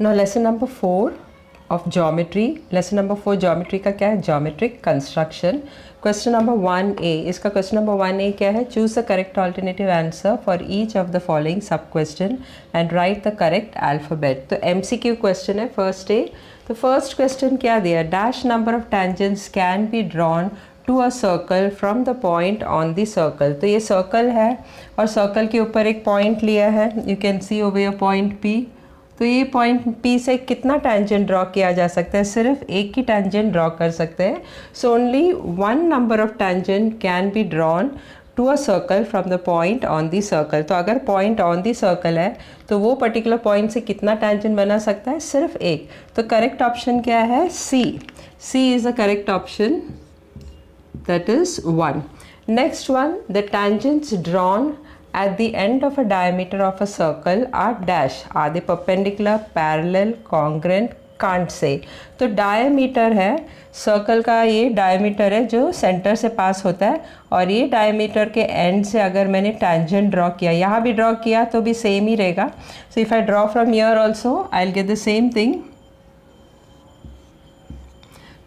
Now lesson number 4 of geometry. Lesson number 4 geometry का क्या है? Geometric construction. Question number 1A. इसका question number 1A क्या है? Choose the correct alternative answer for each of the following sub question and write the correct alphabet. तो MCQ question है first A. तो first question क्या दिया? Dash number of tangents can be drawn to a circle from the point on the circle. तो ये circle है और circle के ऊपर एक point लिया है. You can see over here point P. तो ये पॉइंट P से कितना टेंजेंट ड्रॉ किया जा सकता है? सिर्फ एक ही टेंजेंट ड्रॉ कर सकते हैं. So only one number of tangent can be drawn to a circle from the point on the circle. तो अगर पॉइंट ऑन द सर्कल है तो वो पर्टिकुलर पॉइंट से कितना टेंजेंट बना सकता है? सिर्फ एक. तो करेक्ट ऑप्शन क्या है? C. C is the correct option, that is 1. Next one, the tangents drawn at the end of a diameter of a circle are dash. Are they perpendicular, parallel, congruent? Can't say. तो diameter है, circle का ये diameter है जो centre से पास होता है और ये diameter के एंड से अगर मैंने tangent ड्रॉ किया, यहाँ भी ड्रॉ किया तो भी सेम ही रहेगा. So if I draw from here also I'll get the same thing.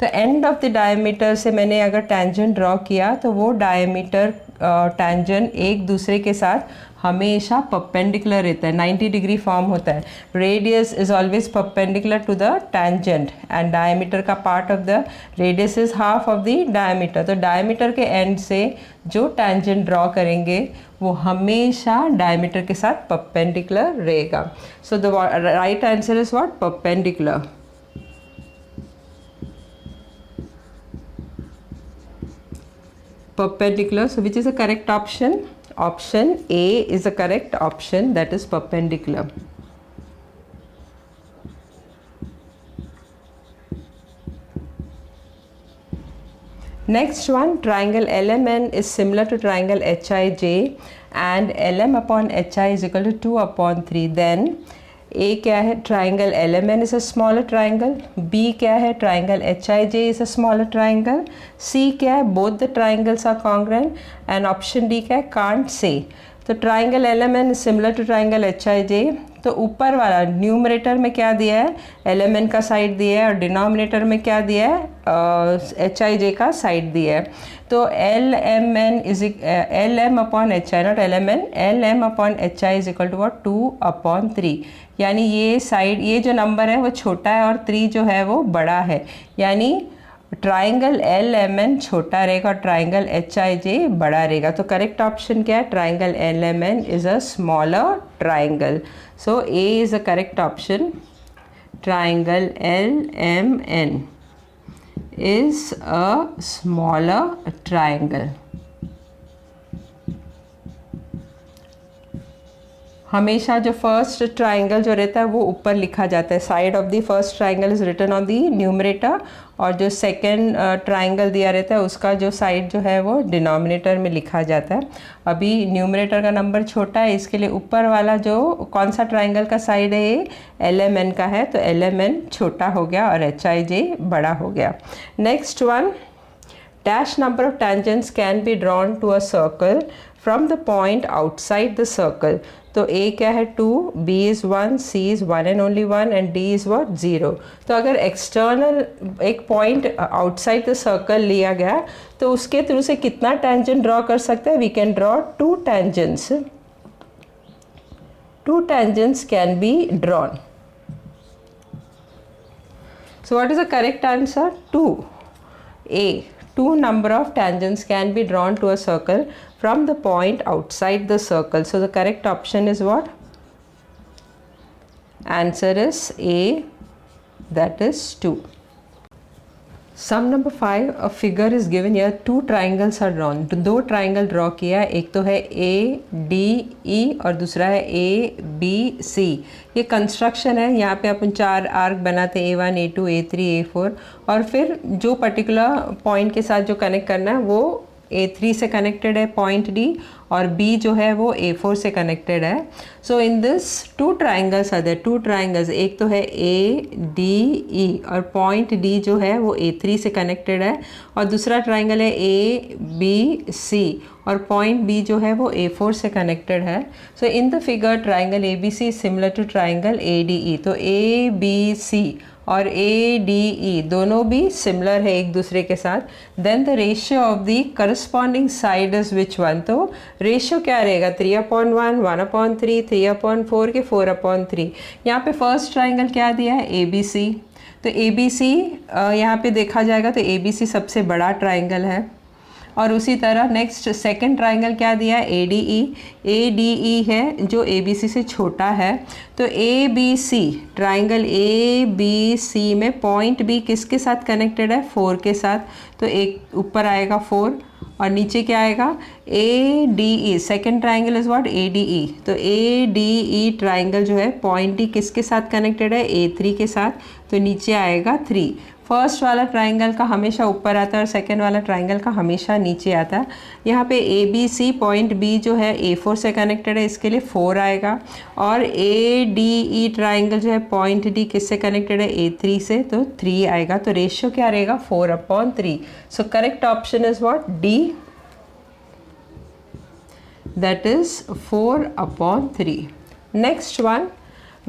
तो एंड ऑफ द डायमीटर से मैंने अगर टेंजेंट ड्रॉ किया तो वो डायमीटर टेंजेंट एक दूसरे के साथ हमेशा परपेंडिकुलर रहता है, 90 डिग्री फॉर्म होता है. Radius is always perpendicular to the tangent and diameter का part of the radius is half of the diameter. तो डायमीटर के एंड से जो टेंजेंट ड्रॉ करेंगे वो हमेशा डायमीटर के साथ परपेंडिकुलर रहेगा. So the right answer is what? Perpendicular. Perpendicular. So which is the correct option? Option A is the correct option, that is perpendicular. Next one, triangle LMN is similar to triangle HIJ and LM upon HI is equal to 2 upon 3. Then A क्या है? Triangle LMN is a smaller triangle. B क्या है? Triangle HIJ is a smaller triangle. C क्या है? Both the triangles are congruent. And option D क्या है? Can't say. तो triangle LMN is similar to triangle HIJ. तो ऊपर वाला न्यूमरेटर में क्या दिया है? LMN का साइड दिया है और डिनोमिनेटर में क्या दिया है? HIJ का साइड दिया है. तो LMN is LM upon HI, not LMN, LM upon HI is equal to what? 2 upon 3. यानी ये साइड, ये जो नंबर है वो छोटा है और 3 जो है वो बड़ा है. यानी ट्राइंगल LMN छोटा रहेगा और ट्राइंगल HIJ बड़ा रहेगा. तो करेक्ट ऑप्शन क्या है? Triangle LMN is a smaller triangle. So A is the correct option. Triangle LMN is a smaller triangle. हमेशा जो फर्स्ट ट्राइंगल जो रहता है वो ऊपर लिखा जाता है. Side of the first triangle is written on the numerator और जो सेकंड ट्राइंगल दिया रहता है उसका जो साइड जो है वो डिनोमिनेटर में लिखा जाता है. अभी न्यूमरेटर का नंबर छोटा है, इसके लिए ऊपर वाला जो कौन सा ट्राइंगल का साइड है? ये LMN का है. तो LMN छोटा हो गया और HIJ बड़ा हो गया. Next one, dash number of tangents can be drawn to a circle from the point outside the circle. तो A क्या है? 2, B is 1, C is 1 and only 1 and D is what? 0. तो अगर एक्सटर्नल एक point outside the circle लिया गया तो उसके थ्रू से कितना टेंजेंट ड्रॉ कर सकते हैं? We can draw 2 tangents. 2 tangents can be drawn. So what is the correct answer? 2. A. 2 number of tangents can be drawn to a circle from the point outside the circle. So the correct option is what? Answer is A, that is 2. Sum number 5, a figure is given here. 2 triangles are drawn. 2 triangle draw किया. एक तो है ADE और दूसरा है ABC. ये construction है. यहाँ पे अपन 4 आर्क बनाते हैं, A1, A2, A3, A4 और फिर जो पर्टिकुलर पॉइंट के साथ जो कनेक्ट करना है वो A3 से कनेक्टेड है पॉइंट D, और B जो है वो A4 से कनेक्टेड है. So in this two triangles are there, two triangles, एक तो है ADE और पॉइंट D जो है वो A3 से कनेक्टेड है, और दूसरा ट्राइंगल है ABC और पॉइंट B जो है वो A4 से कनेक्टेड है. So in the figure triangle ABC similar to triangle ADE. तो ABC और ADE दोनों भी सिमिलर है एक दूसरे के साथ. Then the ratio of the corresponding side is which one. तो रेशियो क्या रहेगा, 3/1, 1/3, 3/4 के 4/3. यहाँ पे फर्स्ट ट्राइंगल क्या दिया है, ABC. तो ABC यहाँ पे देखा जाएगा तो ABC सबसे बड़ा ट्राइंगल है. और उसी तरह नेक्स्ट सेकंड ट्राइंगल क्या दिया है, ADE है जो ABC से छोटा है. तो ABC ट्राइंगल ABC में पॉइंट B किसके साथ कनेक्टेड है, 4 के साथ. तो एक ऊपर आएगा 4 और नीचे क्या आएगा, ADE. Second triangle is what, ADE. तो ADE ट्राइंगल जो है पॉइंट D किसके साथ कनेक्टेड है, A3 के साथ. तो नीचे आएगा 3. फर्स्ट वाला ट्राइंगल का हमेशा ऊपर आता है और सेकंड वाला ट्राइंगल का हमेशा नीचे आता है. यहाँ पे ABC पॉइंट B जो है A4 से कनेक्टेड है, इसके लिए 4 आएगा. और ADE ट्राइंगल जो है पॉइंट D किससे कनेक्टेड है, A3 से, तो 3 आएगा. तो रेशियो क्या रहेगा, 4/3. So correct option is what, D, that is 4/3. Next one,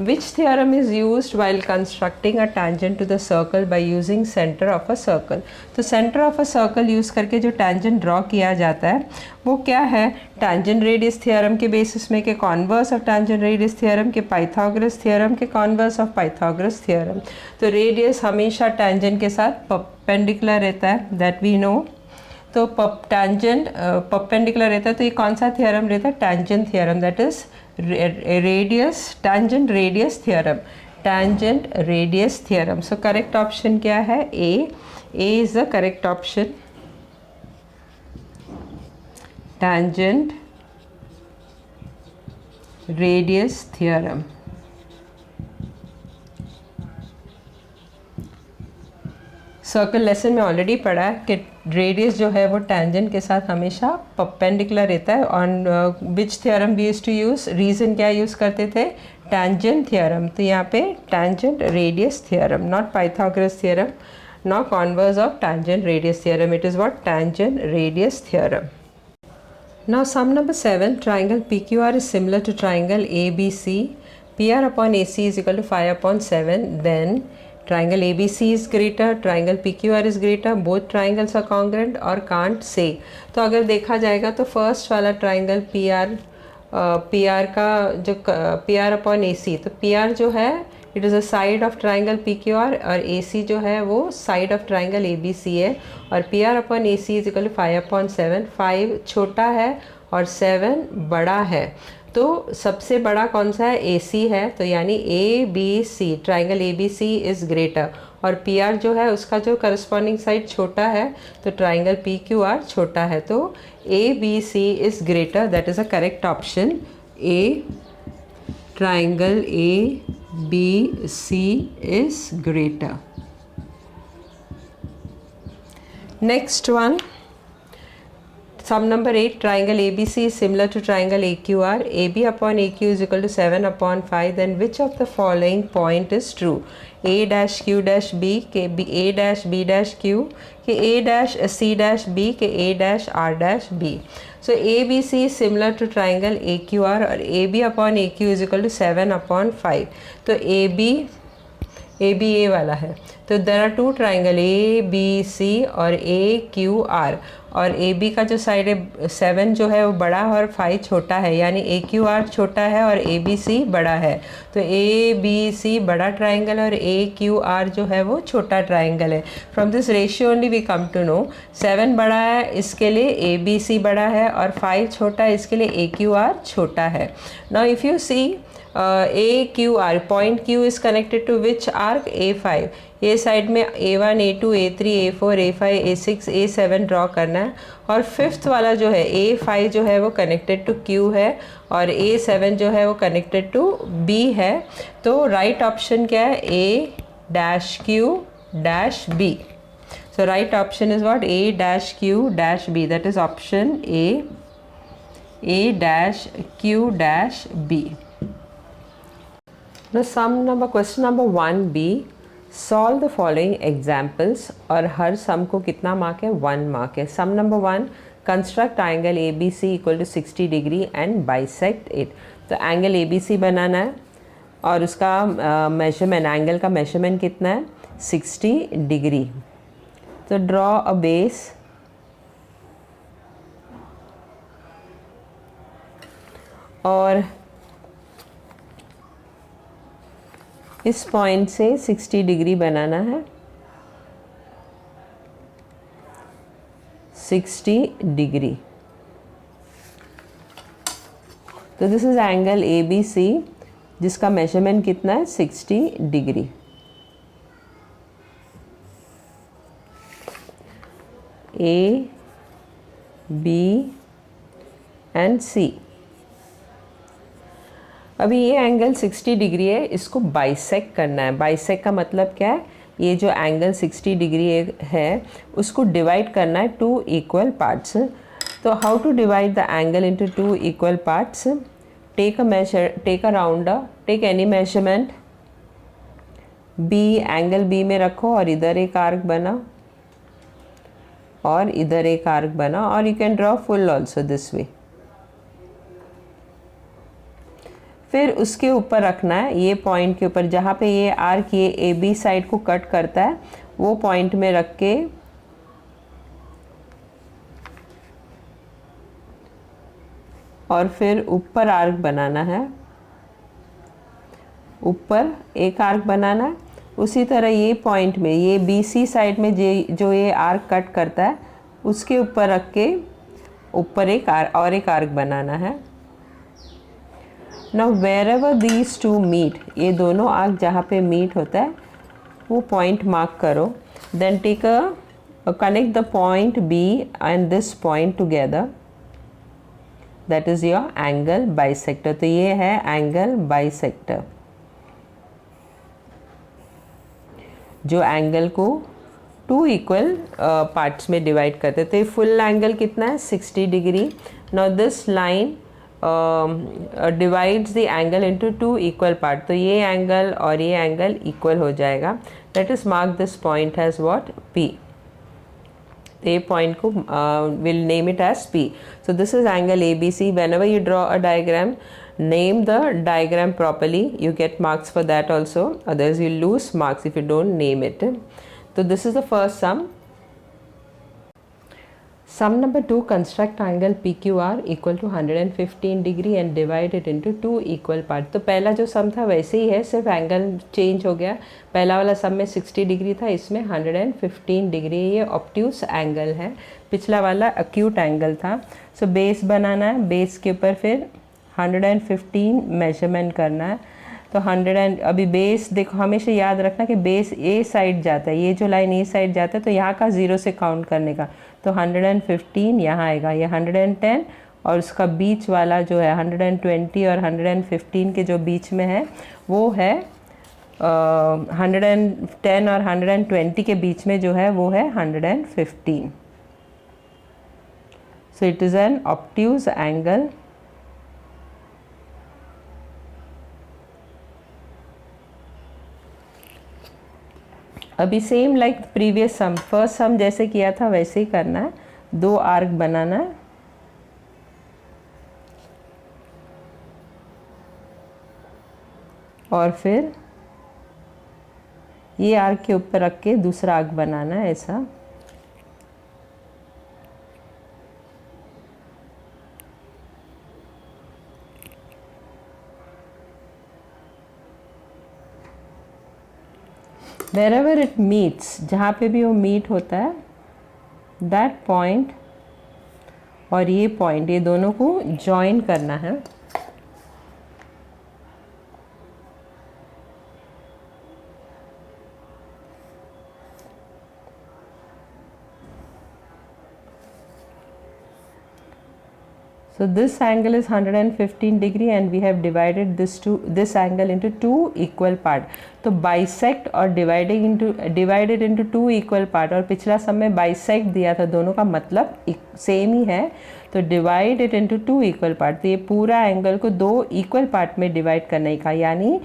which theorem is used while constructing a tangent to the circle by using center of a circle. तो center of a circle use करके जो tangent draw किया जाता है वो क्या है, tangent radius theorem के बेसिस में, के converse of tangent radius theorem, के Pythagoras theorem, के converse of Pythagoras theorem. तो radius हमेशा tangent के साथ perpendicular रहता है, that we know. तो tangent perpendicular रहता है, तो ये कौन सा theorem रहता है, tangent theorem, that is radius, tangent radius theorem, tangent radius theorem. So correct option क्या है, A is the correct option, tangent radius theorem. Circle lesson में ऑलरेडी पढ़ा है कि रेडियस जो है वो टेंजेंट के साथ हमेशा परपेंडिकुलर रहता है. On which theorem we used to use, reason क्या यूज़ करते थे, टेंजेंट थ्योरम. तो यहाँ पे tangent radius theorem, not Pythagoras theorem, not converse of tangent radius theorem, it is what, tangent radius theorem. Now sum number 7, triangle PQR is similar to triangle ABC. PR upon AC is equal to 5/7. Then triangle ABC is greater, triangle PQR is greater, both triangles are congruent or can't say. तो अगर देखा जाएगा तो first वाला triangle PR का जो PR upon AC, तो PR जो है it is a side of triangle PQR और AC जो है वो साइड ऑफ ट्राइंगल ABC है. और PR upon AC is equal to 5/7. 5 छोटा है और 7 बड़ा है. तो सबसे बड़ा कौन सा है, AC है. तो यानी ABC triangle ABC is greater, और PR जो है उसका जो करस्पॉन्डिंग साइड छोटा है, तो ट्राइंगल PQR छोटा है. तो ABC is greater, that is a correct option. A, triangle ABC is greater. Next one, sum number 8, triangle ABC is similar to triangle AQR. AB upon AQ is equal to 7/5. Then which of the following point is true? A dash Q dash B के A dash B dash Q के A dash C dash B के A dash R dash B. So ABC is similar to triangle AQR और AB upon AQ is equal to 7/5. तो ABA वाला है. तो there are two triangle ABC और AQR, और AB का जो साइड है 7 जो है वो बड़ा और 5 छोटा है, यानी AQR छोटा है और ABC बड़ा है. तो ABC बड़ा ट्राइंगल और AQR जो है वो छोटा ट्राइंगल है. From this ratio only we come to know 7 बड़ा है इसके लिए ABC बड़ा है और 5 छोटा है इसके लिए AQR छोटा है. Now if you see AQR point Q is connected to which arc, A5. ये साइड में A1, A2, A3, A4, A5, A6, A7 draw करना है. और फिफ्थ वाला जो है A5 जो है वो कनेक्टेड टू Q है और A7 जो है वो कनेक्टेड टू B है. तो राइट ऑप्शन क्या है, A dash Q dash B. So right option is what? A dash Q dash B. That is option A dash Q dash B. Now question number 1B. Solve the following examples. और हर sum को कितना mark है? 1 mark है. Sum number 1. Construct angle ABC equal to 60 degree and bisect it. तो angle ABC बनाना है और उसका measurement, angle का measurement कितना है? 60 degree. तो draw a base और इस पॉइंट से 60 डिग्री बनाना है. 60 डिग्री. तो दिस इज एंगल ABC जिसका मेजरमेंट कितना है? 60 degree. A, B and C. अभी ये एंगल 60 डिग्री है, इसको बाइसेक्ट करना है. बाइसेक्ट का मतलब क्या है? ये जो एंगल 60 डिग्री है उसको डिवाइड करना है 2 इक्वल पार्ट्स. तो how to divide the angle into 2 equal parts? Take a rounder, take any measurement. B, angle B में रखो और इधर एक आर्क बना और इधर एक आर्क बना और you can draw full also this way. फिर उसके ऊपर रखना है, ये पॉइंट के ऊपर जहाँ पे ये आर्क ये AB साइड को कट करता है वो पॉइंट में रख के और फिर ऊपर आर्क बनाना है. ऊपर एक आर्क बनाना है. उसी तरह ये पॉइंट में ये BC साइड में जो ये आर्क कट करता है उसके ऊपर रख के ऊपर एक आर्क बनाना है. Now wherever these two meet, ये दोनों आर्क जहाँ पे मीट होता है वो पॉइंट मार्क करो. Then take connect the point B and this point together. That is your angle bisector. तो ये है angle bisector जो एंगल को 2 इक्वल पार्ट्स में डिवाइड करते हैं. तो ये फुल एंगल कितना है? 60 degree. Now this line divides the angle into 2 equal part. तो ये एंगल और ये एंगल इक्वल हो जाएगा. Let us mark this point has what? P. ये पॉइंट को will name it as P. So this is angle ABC. Whenever you draw a diagram, name the diagram properly. You get marks for that also. Otherwise you lose marks if you don't name it. So this is the first sum. Sum number 2. Construct angle PQR equal to 115 degree and divide it into 2 equal parts. तो पहला जो सम था वैसे ही है, सिर्फ angle change हो गया. पहला वाला सम में 60 डिग्री था, इसमें 115 डिग्री. ये ऑब्ट्यूस एंगल है, पिछला वाला एक्यूट एंगल था. सो बेस बनाना है. बेस के ऊपर फिर 115 मेजरमेंट करना है. तो 100 अभी बेस देखो, हमेशा याद रखना कि बेस ए साइड जाता है. ये जो लाइन ए साइड जाता है तो यहाँ का 0 से काउंट करने का. तो 115 यहाँ आएगा, ये 110 और उसका बीच वाला जो है 120 और 115 के जो बीच में है वो है 110 और 120 के बीच में जो है वो है 115. So it is an obtuse angle. अभी सेम लाइक प्रीवियस सम, फर्स्ट सम जैसे किया था वैसे ही करना है. 2 आर्क बनाना है और फिर ये आर्क के ऊपर रख के दूसरा आर्क बनाना है ऐसा. wherever it meets, जहाँ पे भी वो मीट होता है, that point और ये पॉइंट, ये दोनों को ज्वाइन करना है. So this angle is 115 degree and we have divided this angle into two equal part. तो bisect और divided into two equal part, और पिछला सब में bisect दिया था, दोनों का मतलब सेम ही है, तो divide it into two equal part. तो ये पूरा एंगल को दो equal part में divide करने का, यानी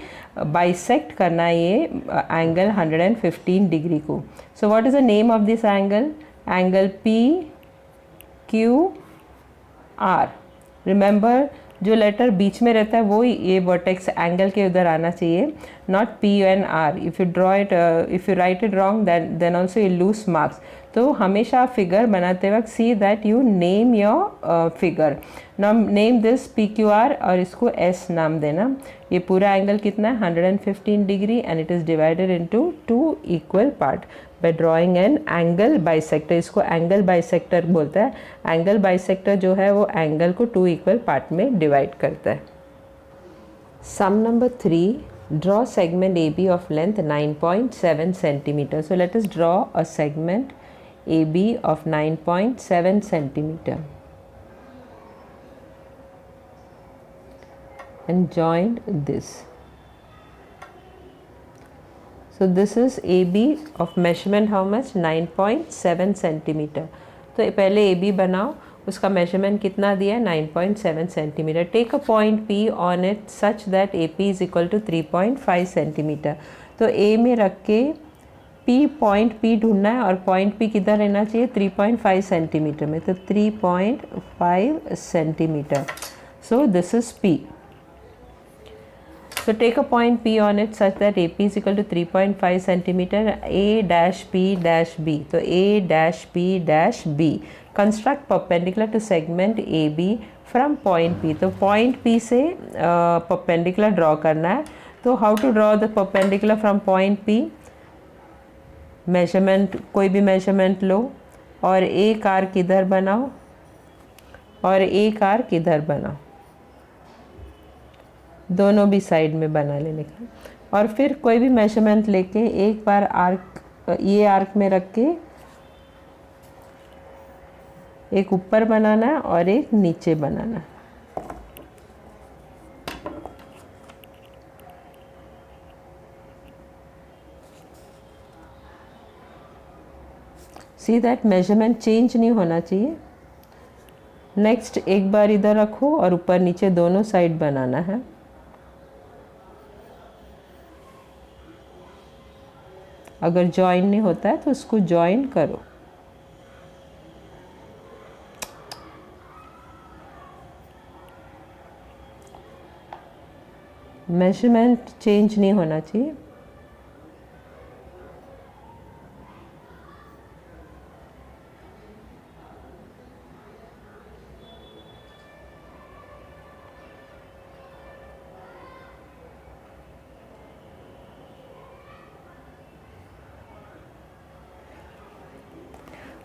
bisect करना ये एंगल 115 डिग्री को. So what is the name of this angle? Angle PQR. Remember जो लेटर बीच में रहता है वो ये वर्टेक्स एंगल के उधर आना चाहिए, not P and R. If you draw it, if you write it wrong then also you lose marks. तो हमेशा फिगर बनाते वक्त see that you name your figure. Now name this P Q R और इसको S नाम देना. ये पूरा एंगल कितना है? 115 degree and it is divided into two equal part by drawing an angle bisector. इसको एंगल बाइसेक्टर बोलता है. एंगल बाइसेक्टर जो है वो एंगल को टू इक्वल पार्ट में डिवाइड करता है. सम number 3, draw segment AB of length 9.7 centimeter. So let us draw a segment AB of 9.7 centimeter and join this. So this is AB of measurement how much? 9.7 centimeter. तो पहले AB बनाओ, उसका measurement कितना दिया है? 9.7 centimeter. Take a point P on it such that AP is equal to 3.5 centimeter. तो A में रख के point P ढूंढना है, और point P किधर रहना चाहिए? 3.5 centimeter में. तो 3.5 centimeter. So this is P. So take a point P on it such that AP is equal to 3.5 centimeter. A dash P dash B. So A dash P dash B. Construct perpendicular to segment AB from point P. तो point P से perpendicular draw करना है. तो how to draw the perpendicular from point P? Measurement, कोई भी measurement लो और एक arc इधर बनाओ और एक आर्क इधर बनाओ, दोनों भी साइड में बना लेने का. और फिर कोई भी मेजरमेंट लेके एक बार आर्क, ये आर्क में रख के एक ऊपर बनाना है और एक नीचे बनाना है. सी दैट मेजरमेंट चेंज नहीं होना चाहिए. नेक्स्ट एक बार इधर रखो और ऊपर नीचे दोनों साइड बनाना है. अगर जॉइन नहीं होता है तो उसको जॉइन करो. मेजरमेंट चेंज नहीं होना चाहिए.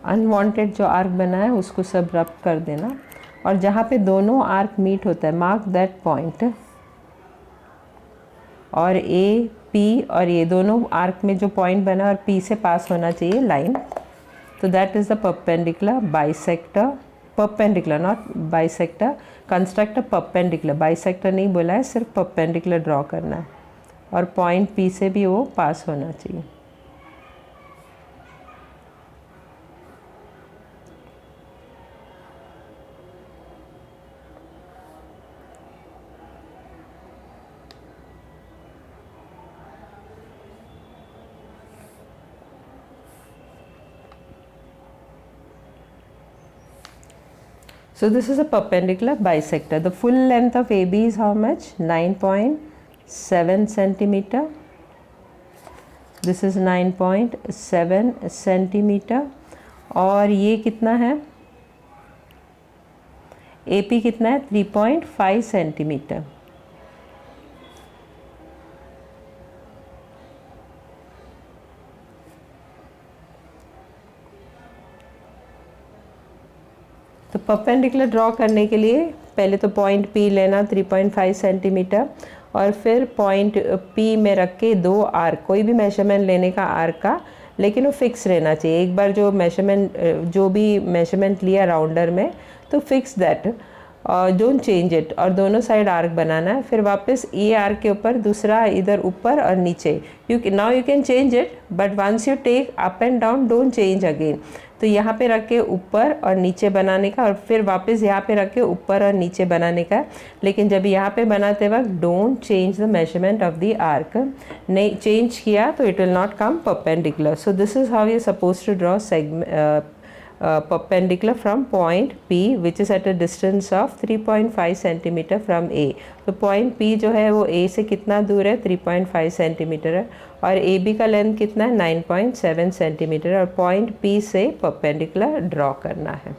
अनवांटेड जो आर्क बना है उसको सब रब कर देना, और जहाँ पे दोनों आर्क मीट होता है मार्क दैट पॉइंट. और ए पी और ये दोनों आर्क में जो पॉइंट बना और पी से पास होना चाहिए लाइन. तो that is the perpendicular bisector. Perpendicular not bisector. Construct a perpendicular. Bisector नहीं बोला है, सिर्फ परपेंडिकुलर ड्रॉ करना है और पॉइंट पी से भी वो पास होना चाहिए. So this is a perpendicular bisector. The full length of AB is how much? 9.7 centimeter. This is 9.7 centimeter. और ये कितना है? AP कितना है? 3.5 centimeter. तो परपेंडिकुलर ड्रॉ करने के लिए पहले तो पॉइंट P लेना 3.5 सेंटीमीटर, और फिर पॉइंट P में रख के दो आर्क, कोई भी मेजरमेंट लेने का आर्क का, लेकिन वो फिक्स रहना चाहिए. एक बार जो भी मेजरमेंट लिया राउंडर में तो फिक्स दैट. और डोंट चेंज इट, और दोनों साइड आर्क बनाना है। फिर वापस ये आर्क के ऊपर दूसरा इधर ऊपर और नीचे, now you can change it but once you take up and down don't change again. तो यहाँ पे रख के ऊपर और नीचे बनाने का, और फिर वापस यहाँ पे रख के ऊपर और नीचे बनाने का। लेकिन जब यहाँ पे बनाते वक्त don't change the measurement of the arc, नहीं चेंज किया तो it will not come perpendicular. So this is how you suppose to draw perpendicular from point P which is at a distance of 3.5 centimeter from A। तो point P जो है वो A से कितना दूर है, 3.5 सेंटीमीटर है, और AB का लेंथ कितना है, 9.7 सेंटीमीटर, और point P से perpendicular ड्रॉ करना है।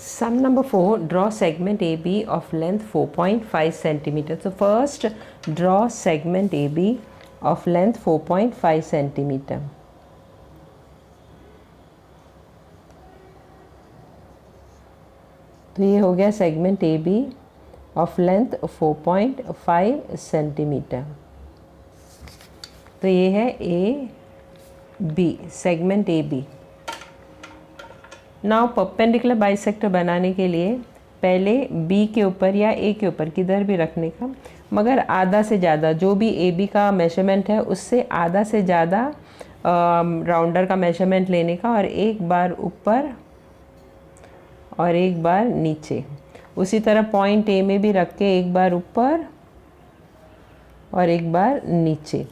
Sum number 4, draw segment AB of length 4.5 centimeter। So first draw segment AB of length 4.5 centimeter। तो ये हो गया segment A B of length 4.5 centimetre. तो ये है A B, segment A B. Now perpendicular bisector बनाने के लिए पहले बी के ऊपर या ए के ऊपर किधर भी रखने का, मगर आधा से ज़्यादा जो भी ए बी का मेजरमेंट है उससे आधा से ज़्यादा राउंडर का मेजरमेंट लेने का, और एक बार ऊपर और एक बार नीचे। उसी तरह पॉइंट ए में भी रख के एक बार ऊपर और एक बार नीचे।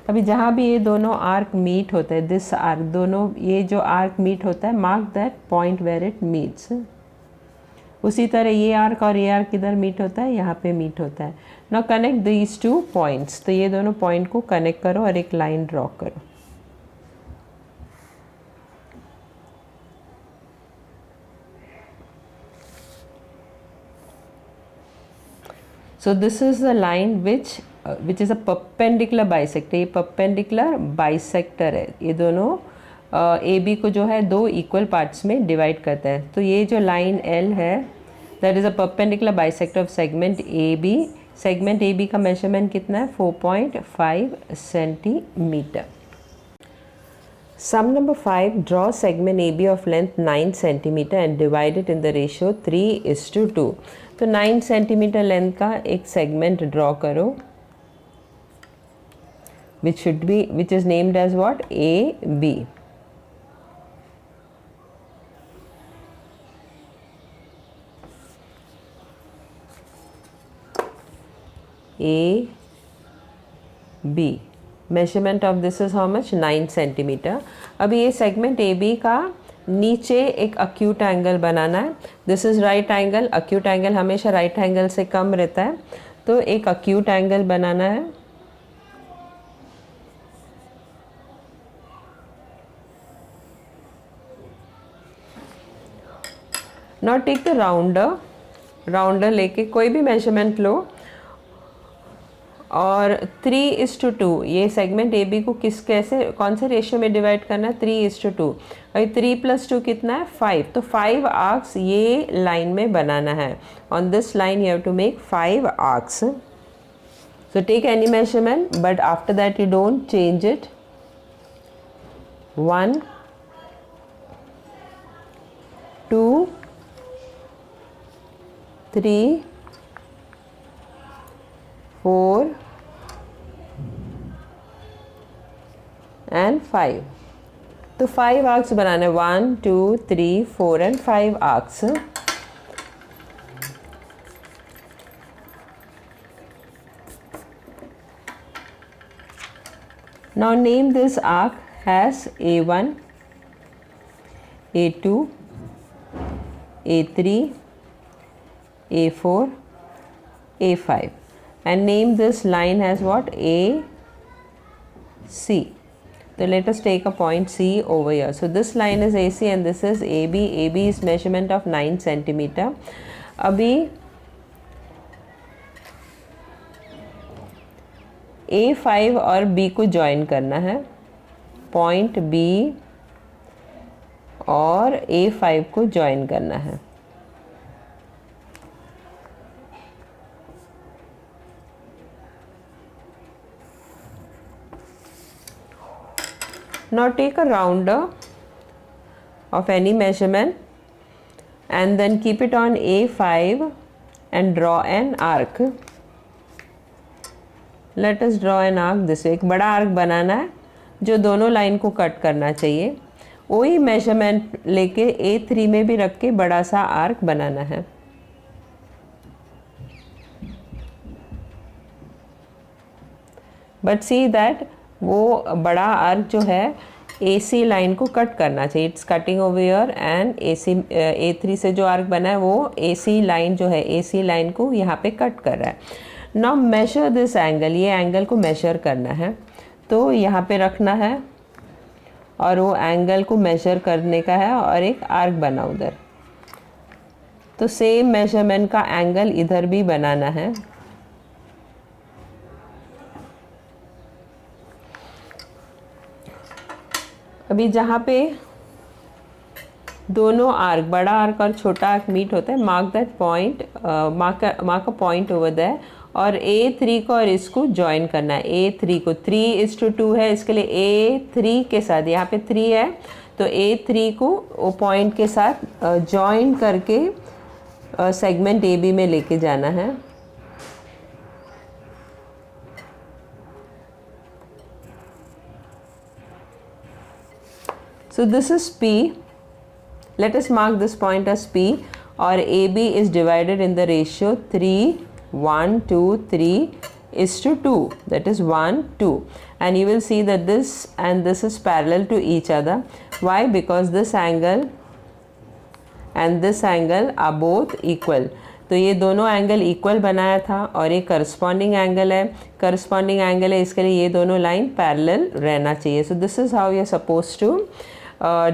अभी जहाँ भी ये दोनों आर्क मीट होते हैं, दिस आर्क, दोनों ये जो आर्क मीट होता है, mark that point where it meets. उसी तरह ये आर्क और ये आर्क किधर मीट होता है, यहाँ पे मीट होता है। Now connect these two points. तो ये दोनों पॉइंट को कनेक्ट करो और एक लाइन ड्रॉ करो। So this is the line which is a perpendicular bisector। ये perpendicular bisector है, ये दोनों ए बी को जो है दो इक्वल पार्ट्स में डिवाइड करता है। तो ये जो लाइन एल है that is a perpendicular bisector of segment A B. Segment A B का मेजरमेंट कितना है, 4.5 centimetre. Sum number 5, draw segment AB of length 9 centimeter and divide it in the ratio 3:2। तो 9 सेंटीमीटर लेंथ का एक segment draw करो which is named as what, AB। AB measurement of this is how much, 9 centimetre. अभी ये segment A B का नीचे एक acute angle बनाना है। This is right angle. Acute angle हमेशा राइट एंगल से कम रहता है, तो एक अक्यूट एंगल बनाना है। नॉट टेक द राउंडर लेके कोई भी मेजरमेंट लो, और 3:2 ये सेगमेंट ए बी को कौन से रेशियो में डिवाइड करना है, 3:2। और 3 + 2 कितना है, 5। तो 5 आर्क्स ये लाइन में बनाना है। On this line you have to make 5 arcs. So take any measurement but after that you don't change it. 1 2 3 4 and 5। तो 5 आर्क्स बनाने, 1 2 3 4 and 5 arcs. Now name this arc as A1, A2, A3, A4, A5, and name this line as what, AC। So let us take a point C over here. So this line is AC and this is AB। AB is measurement of 9 centimeter। अभी A5 और B को join करना है, point B और A5 को join करना है। Now take a rounder of any measurement and then keep it on A5 and draw an arc. Let us draw an arc this way. एक बड़ा आर्क बनाना है जो दोनों लाइन को कट करना चाहिए. वही मेजरमेंट लेके A3 में भी रख के बड़ा सा आर्क बनाना है. बट सी दैट वो बड़ा आर्क जो है AC लाइन को कट करना चाहिए. It's cutting over here and A3 से जो आर्क बना है वो AC लाइन जो है AC लाइन को यहाँ पे कट कर रहा है. Now measure this angle. ये एंगल को मेजर करना है तो यहाँ पे रखना है और वो एंगल को मेजर करने का है और एक आर्क बना उधर. तो सेम मेजरमेंट का एंगल इधर भी बनाना है. अभी जहाँ पे दोनों आर्क, बड़ा आर्क और छोटा आर्क मीट होता है, mark that point, mark a point over there और A3 को और इसको ज्वाइन करना है. A3 को 3:2 है, इसके लिए A3 के साथ, यहाँ पे 3 है तो A3 को वो पॉइंट के साथ ज्वाइन करके सेगमेंट AB में लेके जाना है. So this is P. Let us mark this point as P, or AB is divided in the ratio 3:1:2:3:2. That is 1:2, and you will see that this and this is parallel to each other. Why? Because this angle and this angle are both equal. तो ये दोनों angle equal बनाया था और ये corresponding angle है. Corresponding angle है, इसके लिए ये दोनों लाइन पैरेलल रहना चाहिए. So this is how you are suppose to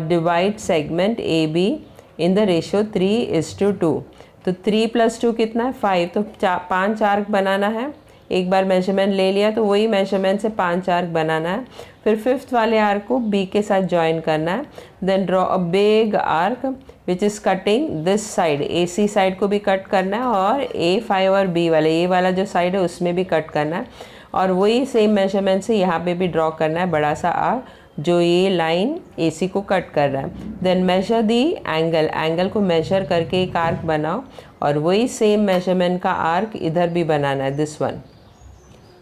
divide segment AB in the ratio 3:2. तो 3 + 2 कितना है? 5. तो 5 आर्क बनाना है. एक बार मेजरमेंट ले लिया तो वही मेजरमेंट से 5 आर्क बनाना है. फिर 5th वाले आर्क को B के साथ ज्वाइन करना है. Then draw a big arc which is cutting this side. AC side को भी कट करना है और A5 और B वाले, ये वाला जो साइड है उसमें भी कट करना है. और वही सेम मेजरमेंट से यहाँ पे भी ड्रॉ करना है बड़ा सा आर्क जो ये लाइन AC को कट कर रहा है. Then measure the angle. Angle को मेजर करके एक आर्क बनाओ और वही सेम मेजरमेंट का आर्क इधर भी बनाना है. दिस वन,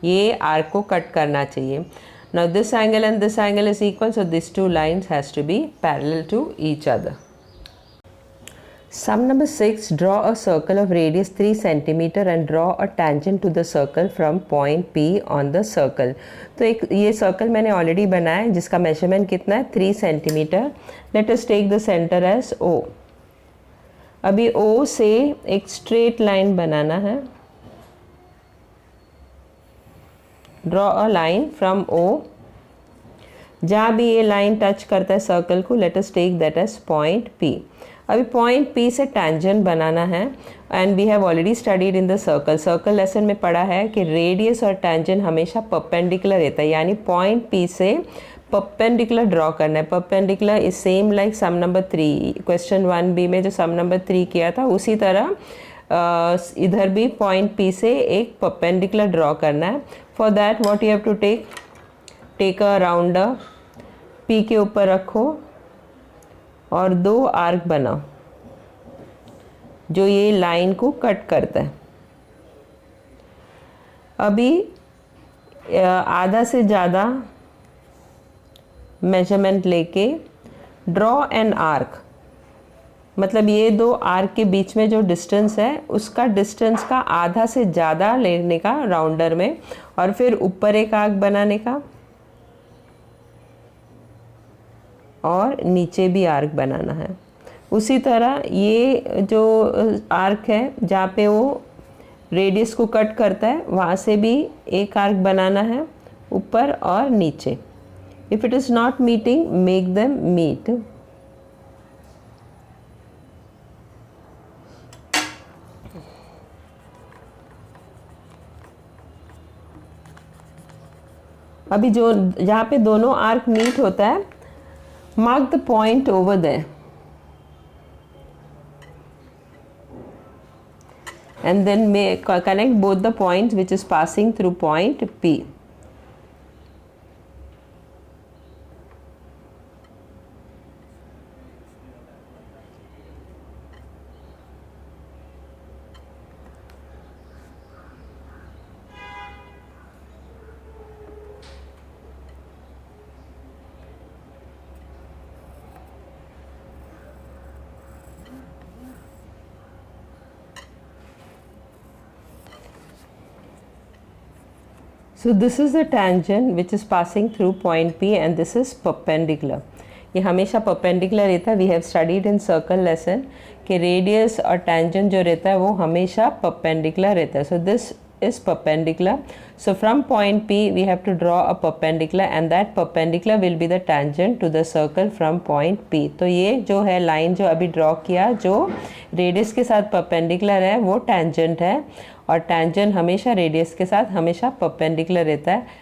ये आर्क को कट करना चाहिए. Now this angle and this angle is equal, so this two lines has to be parallel to each other. Sum number 6, draw a circle of radius 3 cm and draw a tangent to the circle from point P on the circle. तो एक ये circle मैंने already बनाया है जिसका measurement कितना है? 3 centimetre. Let us take the centre as O. अभी O से एक स्ट्रेट लाइन बनाना है. Draw a line from O. जहाँ भी ये लाइन टच करता है सर्कल को, let us take that as point P. अभी पॉइंट P से टैंजेंट बनाना है and we have already studied in the circle. Circle lesson में पढ़ा है कि रेडियस और टैंजेंट हमेशा परपेंडिकुलर रहता है, यानी पॉइंट P से परपेंडिकुलर ड्रॉ करना है. Perpendicular is same like sum number 3, question 1B में जो सम नंबर 3 किया था उसी तरह इधर भी पॉइंट P से एक परपेंडिकुलर ड्रॉ करना है. For that what you have to take a rounder. P के ऊपर रखो और 2 आर्क बनाओ जो ये लाइन को कट करता है. अभी आधा से ज़्यादा मेजरमेंट लेके ड्रॉ एन आर्क. मतलब ये 2 आर्क के बीच में जो डिस्टेंस है उसका डिस्टेंस का आधा से ज़्यादा लेने का राउंडर में, और फिर ऊपर एक आर्क बनाने का और नीचे भी आर्क बनाना है. उसी तरह ये जो आर्क है जहाँ पे वो रेडियस को कट करता है वहाँ से भी एक आर्क बनाना है ऊपर और नीचे. If it is not meeting, make them meet. अभी जो जहाँ पे दोनों आर्क मीट होता है, mark the point over there and then connect both the points which is passing through point P. So this is the tangent which is passing through point P and this is perpendicular. ये हमेशा perpendicular रहता है. We have studied in circle lesson कि radius और tangent जो रहता है वो हमेशा perpendicular रहता है. So this is perpendicular. So from point P we have to draw a perpendicular and that perpendicular will be the tangent to the circle from point P. तो ये जो है line जो अभी draw किया जो radius के साथ perpendicular है वो tangent है और tangent हमेशा radius के साथ हमेशा perpendicular रहता है